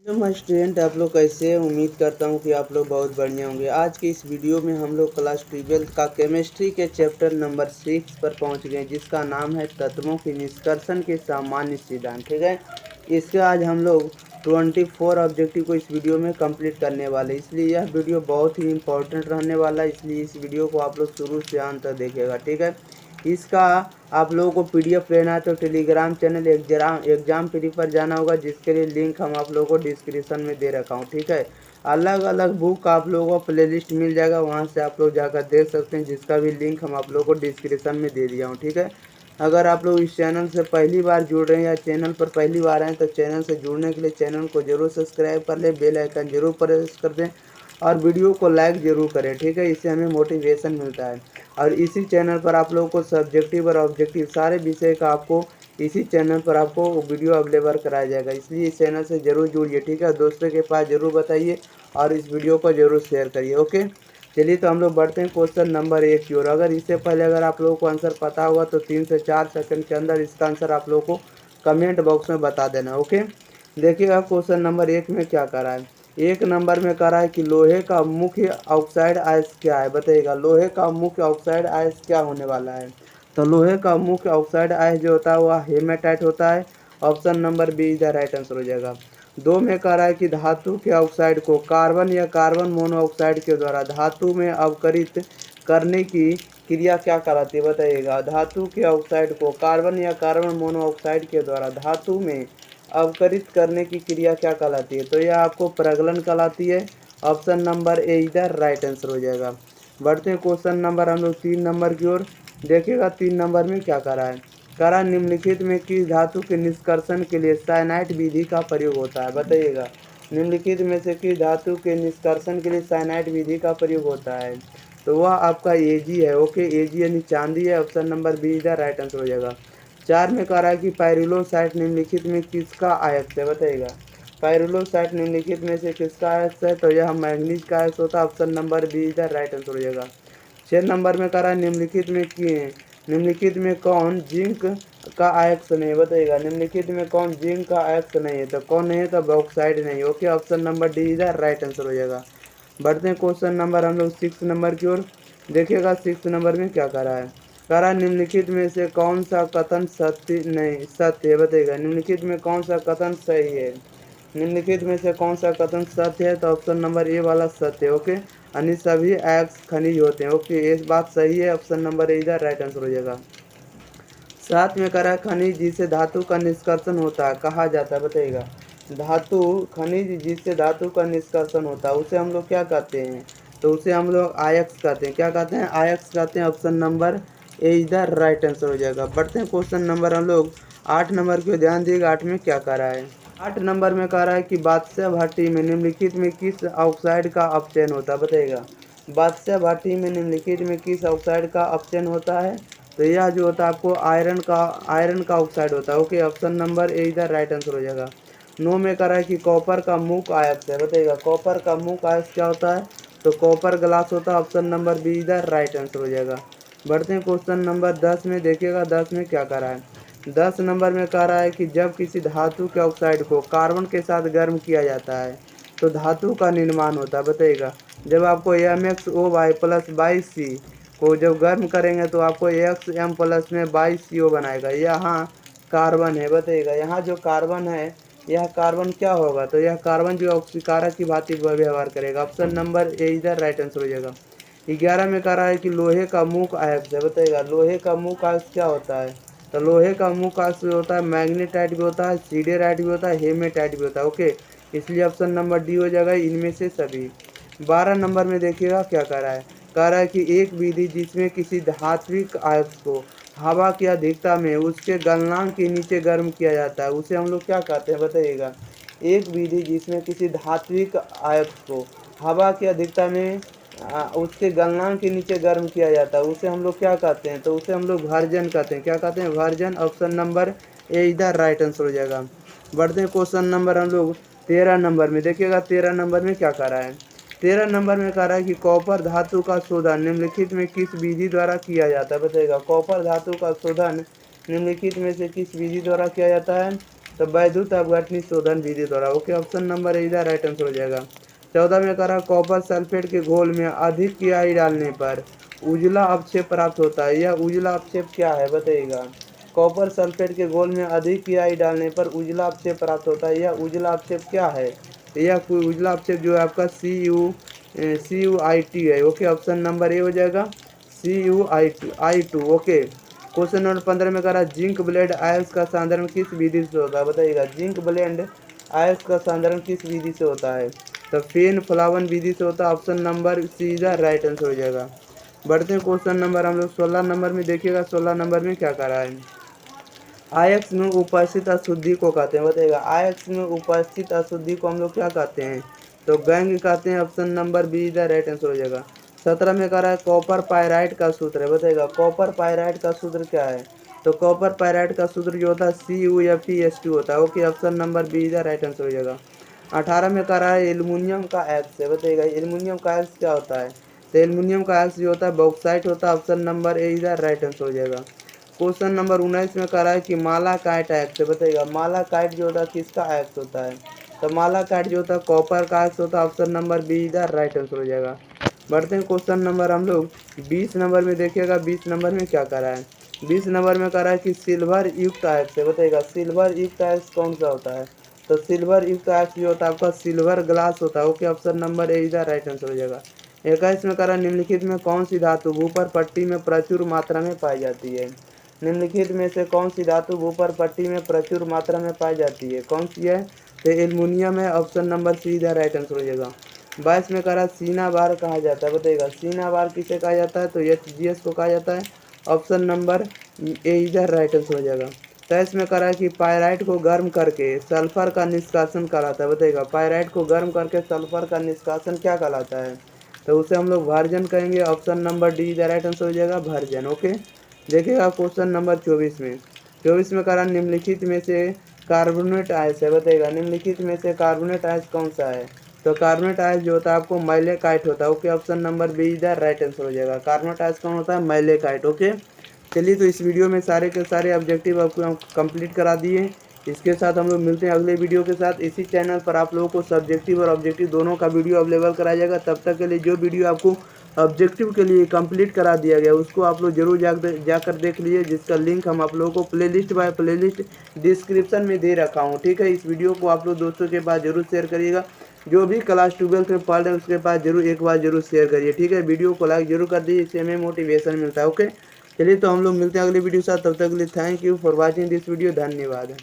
Hello student, आप लोग कैसे हैं? उम्मीद करता हूँ कि आप लोग बहुत बढ़िया होंगे। आज की इस वीडियो में हम लोग क्लास 12 का केमिस्ट्री के चैप्टर नंबर 6 पर पहुँच गए, जिसका नाम है तत्वों के निष्कर्षण के सामान्य सिद्धांत। ठीक है, इसके आज हम लोग 24 ऑब्जेक्टिव को इस वीडियो में कंप्लीट करने वाले, इसलिए यह वीडियो बहुत ही इंपॉर्टेंट रहने वाला है। इसलिए इस वीडियो को आप लोग शुरू से अंत तक देखिएगा। ठीक है, इसका आप लोगों को पीडीएफ लेना है तो टेलीग्राम चैनल एग्जाम फ्री पर जाना होगा, जिसके लिए लिंक हम आप लोगों को डिस्क्रिप्शन में दे रखा हूँ। ठीक है, अलग अलग बुक आप लोगों को प्लेलिस्ट मिल जाएगा, वहाँ से आप लोग जाकर देख सकते हैं, जिसका भी लिंक हम आप लोगों को डिस्क्रिप्शन में दे दिया हूँ। ठीक है, अगर आप लोग इस चैनल से पहली बार जुड़ रहे हैं या चैनल पर पहली बार आए तो चैनल से जुड़ने के लिए चैनल को जरूर सब्सक्राइब कर ले, बेल आइकन जरूर प्रेस कर दें और वीडियो को लाइक जरूर करें। ठीक है, इससे हमें मोटिवेशन मिलता है। और इसी चैनल पर आप लोगों को सब्जेक्टिव और ऑब्जेक्टिव सारे विषय का आपको इसी चैनल पर आपको वीडियो अवेलेबल कराया जाएगा, इसलिए इस चैनल से जरूर जुड़िए। ठीक है, दोस्तों के पास जरूर बताइए और इस वीडियो को जरूर शेयर करिए। ओके, चलिए तो हम लोग बढ़ते हैं क्वेश्चन नंबर 1 की ओर। अगर इससे पहले अगर आप लोगों को आंसर पता होगा तो 3 से 4 सेकंड के अंदर इसका आंसर आप लोगों को कमेंट बॉक्स में बता देना। ओके, देखिएगा क्वेश्चन नंबर 1 में क्या कर रहा है। 1 नंबर में कह रहा है कि लोहे का मुख्य ऑक्साइड आयस क्या है, बताइएगा। लोहे का मुख्य ऑक्साइड आयस क्या होने वाला है? तो लोहे का मुख्य ऑक्साइड आयस जो होता है वह हेमेटाइट होता है। ऑप्शन नंबर बी इधर राइट आंसर हो जाएगा। 2 में कह रहा है कि धातु के ऑक्साइड को कार्बन या कार्बन मोनोऑक्साइड के द्वारा धातु में अवकरित करने की क्रिया क्या कहलाती है, बताइएगा। धातु के ऑक्साइड को कार्बन या कार्बन मोनोऑक्साइड के द्वारा धातु में अवकरित करने की क्रिया क्या कहलाती है? तो यह आपको प्रगलन कहलाती है। ऑप्शन नंबर ए इधर राइट आंसर हो जाएगा। बढ़ते हैं क्वेश्चन नंबर हम लोग 3 नंबर की ओर। देखिएगा 3 नंबर में क्या करा है। करा निम्नलिखित में किस धातु के निष्कर्षण के लिए साइनाइड विधि का प्रयोग होता है, बताइएगा। निम्नलिखित में से किस धातु के निष्कर्षण के लिए साइनाइड विधि का प्रयोग होता है? तो वह आपका एजी है। ओके, एजी यानी चांदी है। ऑप्शन नंबर बी इधर राइट आंसर हो जाएगा। 4 में कह रहा है कि पाइरुलोसाइट निम्नलिखित में किसका आयक है, बताइएगा। पाइरुलोसाइट निम्नलिखित में से किसका आयक है? तो यह मैंगनीज का आयक होता है। ऑप्शन नंबर बी इधर राइट आंसर हो जाएगा। 6 नंबर में कह रहा है निम्नलिखित में कौन जिंक का आयक्स नहीं है, बताइएगा। निम्नलिखित में कौन जिंक का आयक्स नहीं है? तो कौन नहीं है? तो बॉक्साइड नहीं। ओके, ऑप्शन नंबर डी इधर राइट आंसर हो जाएगा। बढ़ते हैं क्वेश्चन नंबर हम लोग 6 नंबर की ओर। देखिएगा 6 नंबर में क्या कह रहा है। कह रहा है निम्नलिखित में से कौन सा कथन सत्य है, बताइएगा। निम्नलिखित में कौन सा कथन सही है? निम्नलिखित में से कौन सा कथन सत्य है? तो ऑप्शन नंबर ए वाला सत्य है। ओके, यानी सभी एक्स खनिज होते हैं। ओके, ये बात सही है। ऑप्शन नंबर ए इधर राइट आंसर हो जाएगा। 7 में कह रहा है खनिज जिससे धातु का निष्कर्षण होता है कहा जाता है, बताइएगा। धातु खनिज जिससे धातु का निष्कर्षण होता है उसे हम लोग क्या कहते हैं? तो उसे हम लोग आयक्स कहते हैं। क्या कहते हैं? आयक्स कहते हैं। ऑप्शन नंबर ए इधर राइट आंसर हो जाएगा। बढ़ते हैं क्वेश्चन नंबर हम लोग 8 नंबर की ओर। ध्यान दिएगा 8 में क्या कह रहा है। 8 नंबर में कह रहा है कि बादशाह भट्टी में निम्नलिखित में किस ऑक्साइड का अपचयन होता है, बताइएगा। बादशाह भट्टी में निम्नलिखित में किस ऑक्साइड का अपचयन होता है? तो यह जो होता है आपको आयरन का ऑक्साइड होता है। ओके, ऑप्शन नंबर ए इधर राइट आंसर हो जाएगा। 9 में कह रहा है कि कॉपर का मुख्य आयस्क है, बताइएगा। कॉपर का मुख्य आयस्क क्या होता है? तो कॉपर ग्लास होता है। ऑप्शन नंबर बी इधर राइट आंसर हो जाएगा। बढ़ते हैं क्वेश्चन नंबर 10 में। देखिएगा 10 में क्या कह रहा है। 10 नंबर में कह रहा है कि जब किसी धातु के ऑक्साइड को कार्बन के साथ गर्म किया जाता है तो धातु का निर्माण होता है, बताइएगा। जब आपको MxO प्लस 22C को जब गर्म करेंगे तो आपको XM प्लस में 22CO बनाएगा। यहाँ कार्बन है, बताइएगा। यहाँ जो कार्बन है यह कार्बन क्या होगा? तो यह कार्बन जो ऑक्सीकारक की भांति व्यवहार करेगा। ऑप्शन नंबर ए इधर राइट आंसर हो जाएगा। 11 में कह रहा है कि लोहे का मुख्य आयस्क है, बताइएगा। लोहे का मुख्य आयस्क क्या होता है? तो लोहे का मुख्य आयस्क होता है मैग्नेटाइट भी होता है, सीडेराइट भी होता है, हेमेटाइट भी होता है। ओके, इसलिए ऑप्शन नंबर डी हो जाएगा इनमें से सभी। 12 नंबर में देखिएगा क्या कह रहा है। कह रहा है कि एक विधि जिसमें किसी धात्विक आयस्क को हवा की अधिकता में उसके गलनांक के नीचे गर्म किया जाता है उसे हम लोग क्या कहते हैं, बताइएगा। एक विधि जिसमें किसी धात्विक आयस्क को हवा की अधिकता में उसके गलनांक के नीचे गर्म किया जाता है उसे हम लोग क्या कहते हैं? तो उसे हम लोग वर्जन कहते हैं। क्या कहते हैं? वर्जन। ऑप्शन नंबर ए इधर राइट आंसर हो जाएगा। बढ़ते हैं क्वेश्चन नंबर हम लोग 13 नंबर में। देखिएगा 13 नंबर में क्या कह रहा है। 13 नंबर में कह रहा है कि कॉपर धातु का शोधन निम्नलिखित में किस विधि द्वारा किया जाता है, बताइएगा। कॉपर धातु का शोधन निम्नलिखित में से किस विधि द्वारा किया जाता है? तो वैद्युत अपघटनी शोधन विधि द्वारा। ओके, ऑप्शन नंबर ए इधर राइट आंसर हो जाएगा। 14 में कह रहा कॉपर सल्फेट के घोल में अधिक कियाई डालने पर उजला अवक्षेप प्राप्त होता है। यह उजला अवक्षेप क्या है बताइएगा। कॉपर सल्फेट के घोल में अधिक कियाई डालने पर उजला अवक्षेप प्राप्त होता है। यह उजला अवक्षेप क्या है। यह कोई उजला अवक्षेप जो है आपका CuI2 है। ओके, ऑप्शन नंबर ए हो जाएगा CuI2। ओके, क्वेश्चन नंबर 15 में कह रहा जिंक ब्लेड आयल्स का सांद्रण किस विधि से होता है बताइएगा। जिंक ब्लेड आयल्स का सांद्रण किस विधि से होता है। तो फेन फ्लावन विधि से होता है। Option number C is right answer हो जाएगा। बढ़ते हैं क्वेश्चन नंबर हम लोग 16 नंबर में देखिएगा। 16 नंबर में क्या कह रहा है। आयक्स में उपस्थित अशुद्धि को कहते हैं बताइएगा। आयक्स में उपस्थित अशुद्धि को हम लोग क्या कहते हैं। तो गैंग कहते हैं। ऑप्शन नंबर बी इधर राइट आंसर हो जाएगा। 17 में कह रहा है कॉपर पायराइट का सूत्र है बताइएगा। कॉपर पायराइट का सूत्र क्या है। तो कॉपर पायराइट का सूत्र जो होता है CuFeS2 होता है। ओके, ऑप्शन नंबर बी इधर राइट आंसर हो जाएगा। 18 में कह रहा है एल्युमिनियम का एक्स है बताइएगा। एल्युमिनियम का एक्स क्या होता है। तो एल्युमिनियम का एक्स जो होता है बॉक्साइट होता है। ऑप्शन नंबर ए इधर राइट आंसर हो जाएगा। क्वेश्चन नंबर 19 में कह रहा है कि मालाकाइट एक्स है बताइएगा। मालाकाइट जो होता है किसका एक्स होता है। तो मालाकाइट जो होता है कॉपर का एक्स होता है। ऑप्शन नंबर बी इधर राइट आंसर हो जाएगा। बढ़ते हैं क्वेश्चन नंबर हम लोग 20 नंबर में देखिएगा। 20 नंबर में क्या कह रहा है। 20 नंबर में कह रहा है कि सिल्वर युक्त एक्स है बताइएगा। सिल्वर युक्त एक्स कौन सा होता है। तो सिल्वर युक्त एक्स जो होता है आपका सिल्वर ग्लास होता है। ओके, ऑप्शन नंबर ए इधर राइट आंसर हो जाएगा। 21 में कह रहा है निम्नलिखित में कौन सी धातु ऊपर पट्टी में प्रचुर मात्रा में पाई जाती है। निम्नलिखित में से कौन सी धातु ऊपर पट्टी में प्रचुर मात्रा में पाई जाती है। कौन सी है। तो एल्युमिनियम है। ऑप्शन नंबर सी इधर राइट आंसर हो जाएगा। 22 में कह रहा सीना बार कहा जाता है बताइएगा। सीना बार किसे कहा जाता है। तो HGS को कहा जाता है। ऑप्शन नंबर ए इधर राइट आंसर हो जाएगा। 23 में कह रहा है कि पायराइट को गर्म करके सल्फर का निष्कासन कहलाता है बताइएगा। पायराइट को गर्म करके सल्फर का निष्कासन क्या कहलाता है। तो उसे हम लोग वर्जन कहेंगे। ऑप्शन नंबर डी इधर राइट आंसर हो जाएगा वर्जन। ओके, देखिएगा क्वेश्चन नंबर 24 में। 24 में कह रहा निम्नलिखित में से कार्बोनेट आयस है बताइएगा। निम्नलिखित में से कार्बोनेट आयस कौन सा है। तो कार्बोनेट आयस जो होता है आपको माइलेकाइट होता है। ओके, ऑप्शन नंबर बी इधर राइट आंसर हो जाएगा। कार्बोनेट आयस कौन होता है माइलेकाइट। ओके, चलिए तो इस वीडियो में सारे के सारे ऑब्जेक्टिव आपको हम कंप्लीट करा दिए। इसके साथ हम लोग मिलते हैं अगले वीडियो के साथ। इसी चैनल पर आप लोगों को सब्जेक्टिव और ऑब्जेक्टिव दोनों का वीडियो अवेलेबल कराया जाएगा। तब तक के लिए जो वीडियो आपको ऑब्जेक्टिव के लिए कंप्लीट करा दिया गया उसको आप लोग जरूर जाकर देख लीजिए, जिसका लिंक हम आप लोगों को प्लेलिस्ट बाय प्लेलिस्ट डिस्क्रिप्शन में दे रखा हूँ। ठीक है, इस वीडियो को आप लोग दोस्तों के पास जरूर शेयर करिएगा। जो भी क्लास 12 में पढ़ रहे हैं उसके पास जरूर एक बार जरूर शेयर करिए। ठीक है, वीडियो को लाइक जरूर कर दीजिए, इससे हमें मोटिवेशन मिलता है। ओके, चलिए तो हम लोग मिलते हैं अगले वीडियो के साथ। तब तक के लिए thank you for watching this video. धन्यवाद।